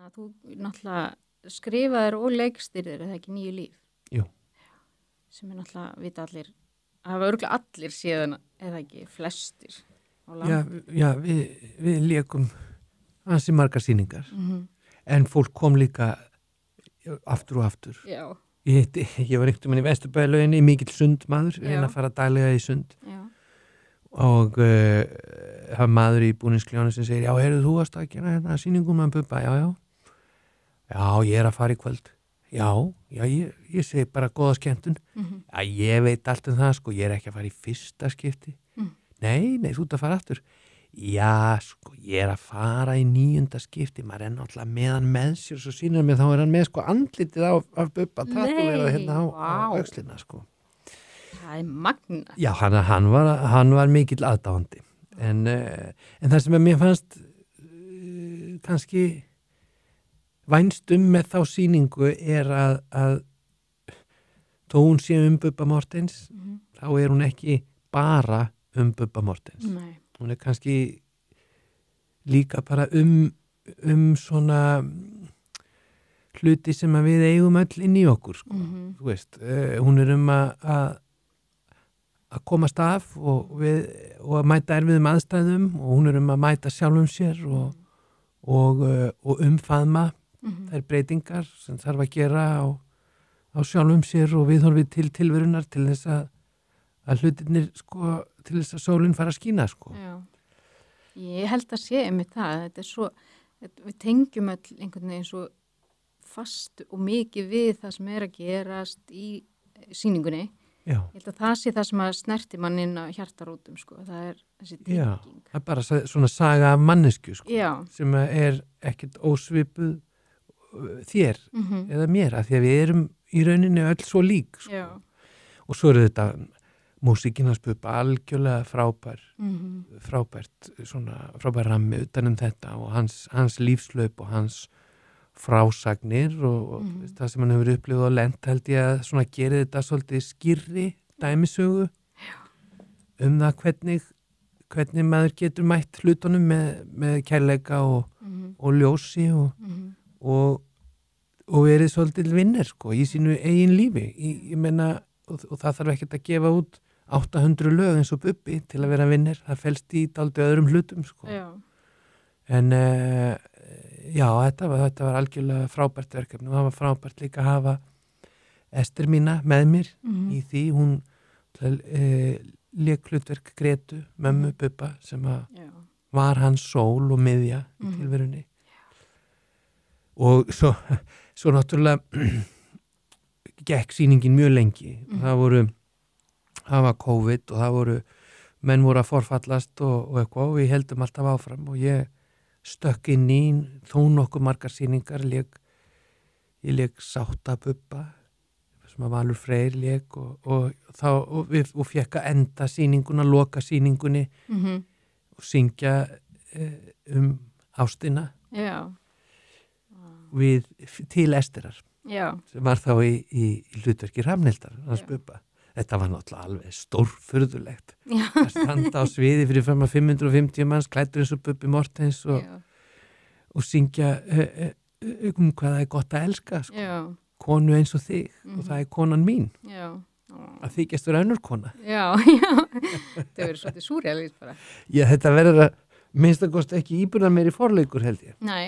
að þú náttúrulega skrifaðir og leikstýrðir, er það ekki Nýju líf? Jú. Sem er náttúrulega, vita allir, hafa örugglega allir séðan, eða ekki, flestir á land. Já, við lékum ansi margar sýningar, en fólk kom líka aftur og aftur. Já. Ég var einhvern veginn í Vesturbæjarlauginni, mikill sundmaður, reyna að fara daglega í sund. Já. Og það var maður í búningskljónu sem segir, já, heyrðu þú varst að gera hérna sýningum með Bubba? Já, ég er að fara í kvöld. Já, ég segi bara góða skemmtun. Já, ég veit allt um það, sko, ég er ekki að fara í fyrsta skipti. Nei, þú ert að fara aftur. Já, sko, ég er að fara í 9. skipti, maður er náttúrulega með hann með sér, svo sýnir mér þá er hann með, sko, andlitið af Bubba, tatuerað hérna á öxlina, sko. Það er magna. Já, hann var mikill aðdáandi, en það sem mér fannst kannski vænst með þá sýningu er að þó hún sé Bubba Mortens, þá er hún ekki bara Bubba Mortens. Nei. Hún er kannski líka bara svona hluti sem við eigum öll inn í okkur, sko. Þú veist, hún er að komast af og að mæta erfiðum aðstæðum og hún er að mæta sjálfum sér og umfaðma þær breytingar sem þarf að gera á sjálfum sér og viðhorfið til tilverunar til þess að hlutirnir, sko, til þess að sólinn fara að skína, sko. Já. Ég held að sé einmitt það. Þetta er svo, við tengjum öll einhvern veginn svo fast og mikið við það sem er að gerast í sýningunni. Já. Ég held að það sé það sem að snerti mann inn á hjartarótum, sko. Það er þessi tenging. Já, það er bara svona saga af mannesku, sko. Já. Sem er ekkert ósvipuð þér eða mér, af því að við erum í rauninni öll svo lík, sko. Já. Og svo eru þetta músíkin hans Bubba algjörlega frábær rammi utan þetta og hans lífslaup og hans frásagnir og það sem hann hefur upplifað og lent held ég að svona geri þetta svolítið skýrri dæmisögu það hvernig maður getur mætt hlutunum með kærleika og ljósi og verið svolítið vinnir, sko, í sínu eigin lífi. Ég meina, og það þarf ekkert að gefa út 800 lög eins og Bubbi til að vera vinnir. Það felst í dálítið öðrum hlutum, sko. Já. En já, þetta var algjörlega frábært verkefni og það var frábært líka að hafa Ester mína með mér í því. Hún lék hlutverk Gretu, mömmu Bubba, sem var hans sól og miðja í tilverunni. Og svo náttúrulega gekk sýningin mjög lengi. Það var COVID og menn voru að forfallast og eitthvað og við heldum alltaf áfram og ég stökk inn í þó nokkuð margar sýningar. Ég lék Sátta Bubba sem að Valur Freyr lék og fekk að enda sýninguna, loka sýningunni og syngja ástina. Já. Til Esterar. Já. Sem var þá í hlutverki Hrafnhildar, hans Bubba. Þetta var náttúrulega alveg stórfurðulegt. Að standa á sviði fyrir fram að 550 manns, klæddur eins og Bubbi Mortens og syngja hvað það er gott að elska, sko. Já. Konu eins og þig og það er konan mín. Já. Að þykjast vera önnur kona. Já. Það verður svolítið súrrealist bara. Já, þetta verður að minnst að kosta ekki íburðar meiri forleikur, held ég. Nei.